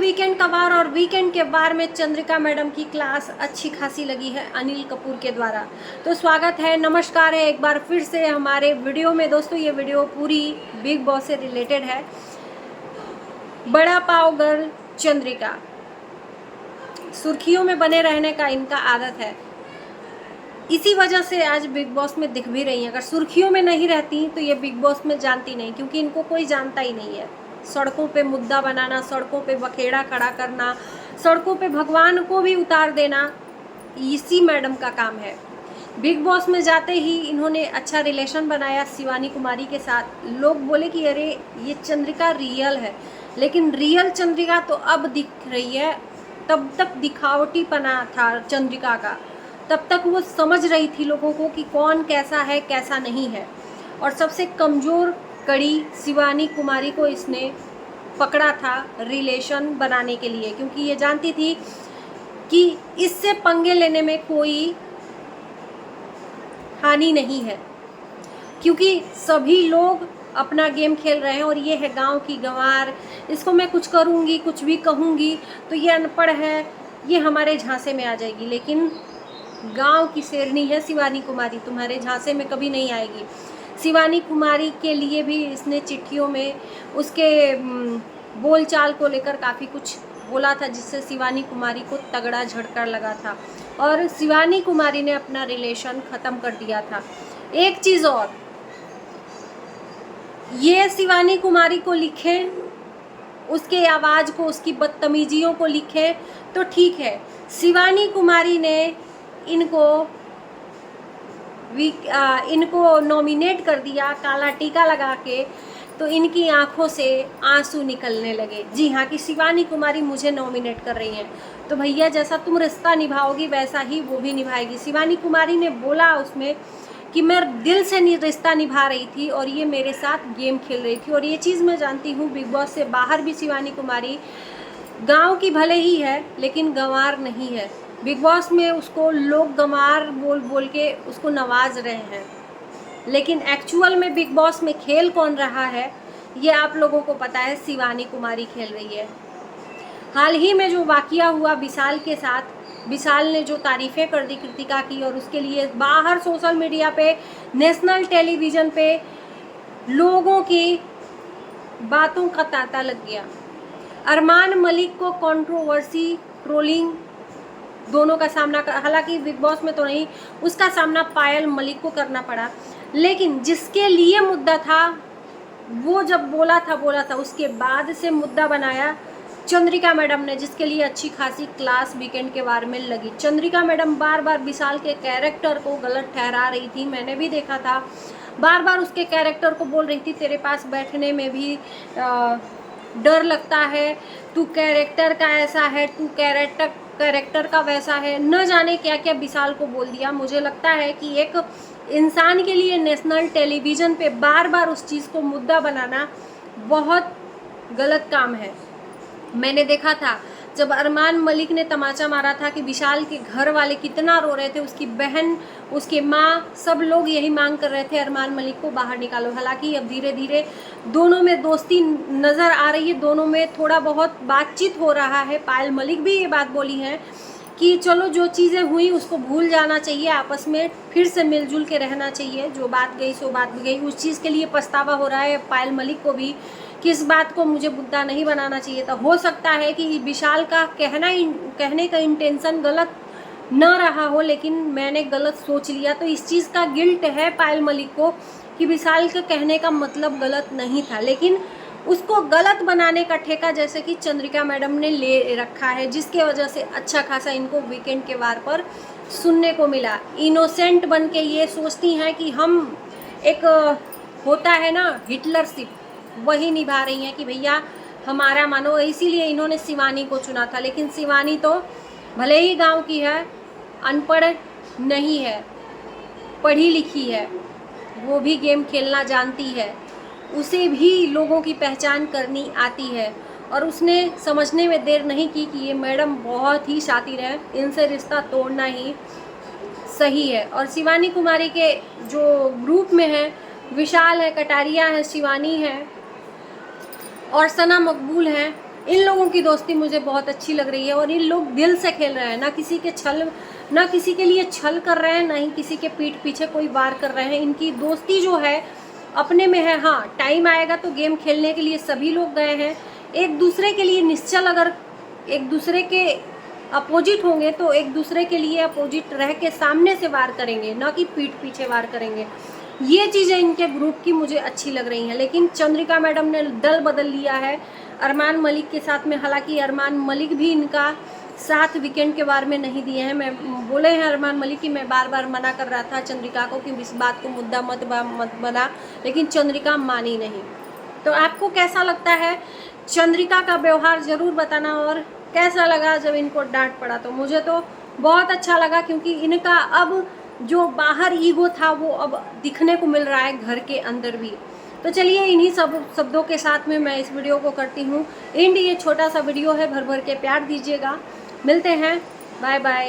Weekend का वार और weekend के वार में चंद्रिका मैडम की क्लास अच्छी खासी लगी है अनिल कपूर के द्वारा। तो स्वागत है, नमस्कार है एक बार फिर से हमारे वीडियो में। दोस्तों ये वीडियो पूरी बिग बॉस से रिलेटेड है। बड़ा पाव गर्ल चंद्रिका, सुर्खियों में बने रहने का इनका आदत है, इसी वजह से आज बिग बॉस में दिख भी रही हैं। अगर सुर्खियों में नहीं रहती तो ये बिग बॉस में जानती नहीं, क्योंकि इनको कोई जानता ही नहीं है। सड़कों पे मुद्दा बनाना, सड़कों पे बखेड़ा खड़ा करना, सड़कों पे भगवान को भी उतार देना, इसी मैडम का काम है। बिग बॉस में जाते ही इन्होंने अच्छा रिलेशन बनाया शिवानी कुमारी के साथ। लोग बोले कि अरे ये चंद्रिका रियल है, लेकिन रियल चंद्रिका तो अब दिख रही है। तब तक दिखावटीपना था चंद्रिका का, तब तक वो समझ रही थी लोगों को कि कौन कैसा है कैसा नहीं है। और सबसे कमज़ोर कड़ी शिवानी कुमारी को इसने पकड़ा था रिलेशन बनाने के लिए, क्योंकि ये जानती थी कि इससे पंगे लेने में कोई हानि नहीं है, क्योंकि सभी लोग अपना गेम खेल रहे हैं और ये है गांव की गंवार। इसको मैं कुछ करूँगी, कुछ भी कहूँगी तो ये अनपढ़ है, ये हमारे झांसे में आ जाएगी। लेकिन गांव की शेरनी है शिवानी कुमारी, तुम्हारे झांसे में कभी नहीं आएगी। शिवानी कुमारी के लिए भी इसने चिट्ठियों में उसके बोलचाल को लेकर काफ़ी कुछ बोला था, जिससे शिवानी कुमारी को तगड़ा झटका लगा था और शिवानी कुमारी ने अपना रिलेशन ख़त्म कर दिया था। एक चीज़ और, ये शिवानी कुमारी को लिखे, उसके आवाज़ को, उसकी बदतमीजियों को लिखे तो ठीक है। शिवानी कुमारी ने इनको नॉमिनेट कर दिया काला टीका लगा के, तो इनकी आंखों से आंसू निकलने लगे। जी हाँ, कि शिवानी कुमारी मुझे नॉमिनेट कर रही हैं, तो भैया जैसा तुम रिश्ता निभाओगी वैसा ही वो भी निभाएगी। शिवानी कुमारी ने बोला उसमें कि मैं दिल से रिश्ता निभा रही थी और ये मेरे साथ गेम खेल रही थी। और ये चीज़ मैं जानती हूँ, बिग बॉस से बाहर भी शिवानी कुमारी गांव की भले ही है लेकिन गंवार नहीं है। बिग बॉस में उसको लोग गंवार बोल बोल के उसको नवाज रहे हैं, लेकिन एक्चुअल में बिग बॉस में खेल कौन रहा है ये आप लोगों को पता है, शिवानी कुमारी खेल रही है। हाल ही में जो वाकया हुआ विशाल के साथ, विशाल ने जो तारीफ़ें कर दी कृतिका की, और उसके लिए बाहर सोशल मीडिया पे, नेशनल टेलीविज़न पे लोगों की बातों का तांता लग गया। अरमान मलिक को कंट्रोवर्सी, ट्रोलिंग दोनों का सामना कर, हालांकि बिग बॉस में तो नहीं, उसका सामना पायल मलिक को करना पड़ा। लेकिन जिसके लिए मुद्दा था वो जब बोला था उसके बाद से मुद्दा बनाया चंद्रिका मैडम ने, जिसके लिए अच्छी खासी क्लास वीकेंड के वार में लगी। चंद्रिका मैडम बार बार विशाल के कैरेक्टर को गलत ठहरा रही थी, मैंने भी देखा था। बार बार उसके कैरेक्टर को बोल रही थी तेरे पास बैठने में भी डर लगता है, तू कैरेक्टर का ऐसा है, तू कैरेक्टर का वैसा है, न जाने क्या क्या विशाल को बोल दिया। मुझे लगता है कि एक इंसान के लिए नेशनल टेलीविज़न पे बार बार उस चीज़ को मुद्दा बनाना बहुत गलत काम है। मैंने देखा था जब अरमान मलिक ने तमाचा मारा था कि विशाल के घर वाले कितना रो रहे थे, उसकी बहन, उसके माँ, सब लोग यही मांग कर रहे थे अरमान मलिक को बाहर निकालो। हालांकि अब धीरे धीरे दोनों में दोस्ती नज़र आ रही है, दोनों में थोड़ा बहुत बातचीत हो रहा है। पायल मलिक भी ये बात बोली है कि चलो जो चीज़ें हुई उसको भूल जाना चाहिए, आपस में फिर से मिलजुल के रहना चाहिए, जो बात गई सो बात गई। उस चीज़ के लिए पछतावा हो रहा है पायल मलिक को भी कि इस बात को मुझे मुद्दा नहीं बनाना चाहिए था। हो सकता है कि विशाल का कहने का इंटेंशन गलत न रहा हो, लेकिन मैंने गलत सोच लिया, तो इस चीज़ का गिल्ट है पायल मलिक को कि विशाल का कहने का मतलब गलत नहीं था, लेकिन उसको गलत बनाने का ठेका जैसे कि चंद्रिका मैडम ने ले रखा है, जिसके वजह से अच्छा खासा इनको वीकेंड के वार पर सुनने को मिला। इनोसेंट बन के ये सोचती हैं कि हम एक होता है ना हिटलरशिप, वही निभा रही हैं कि भैया हमारा मानो। इसीलिए इन्होंने शिवानी को चुना था, लेकिन शिवानी तो भले ही गांव की है, अनपढ़ नहीं है, पढ़ी लिखी है, वो भी गेम खेलना जानती है, उसे भी लोगों की पहचान करनी आती है, और उसने समझने में देर नहीं की कि ये मैडम बहुत ही शातिर है, इनसे रिश्ता तोड़ना ही सही है। और शिवानी कुमारी के जो ग्रुप में है, विशाल है, कटारिया है, शिवानी है और सना मकबूल हैं, इन लोगों की दोस्ती मुझे बहुत अच्छी लग रही है और इन लोग दिल से खेल रहे हैं, ना किसी के छल, ना किसी के लिए छल कर रहे हैं, ना ही किसी के पीठ पीछे कोई वार कर रहे हैं। इनकी दोस्ती जो है अपने में है। हाँ, टाइम आएगा तो गेम खेलने के लिए सभी लोग गए हैं। एक दूसरे के लिए निश्चल, अगर एक दूसरे के अपोजिट होंगे तो एक दूसरे के लिए अपोजिट रह के सामने से वार करेंगे, ना कि पीठ पीछे वार करेंगे। ये चीज़ें इनके ग्रुप की मुझे अच्छी लग रही हैं। लेकिन चंद्रिका मैडम ने दल बदल लिया है अरमान मलिक के साथ में। हालांकि अरमान मलिक भी इनका साथ वीकेंड के बारे में नहीं दिए हैं। मैं बोले हैं अरमान मलिक कि मैं बार बार मना कर रहा था चंद्रिका को कि इस बात को मुद्दा मत बना, लेकिन चंद्रिका मानी नहीं। तो आपको कैसा लगता है चंद्रिका का व्यवहार ज़रूर बताना, और कैसा लगा जब इनको डांट पड़ा। तो मुझे तो बहुत अच्छा लगा, क्योंकि इनका अब जो बाहर ईगो था वो अब दिखने को मिल रहा है घर के अंदर भी। तो चलिए इन्हीं सब शब्दों के साथ में मैं इस वीडियो को करती हूँ एंड। ये छोटा सा वीडियो है, भर भर के प्यार दीजिएगा। मिलते हैं, बाय बाय।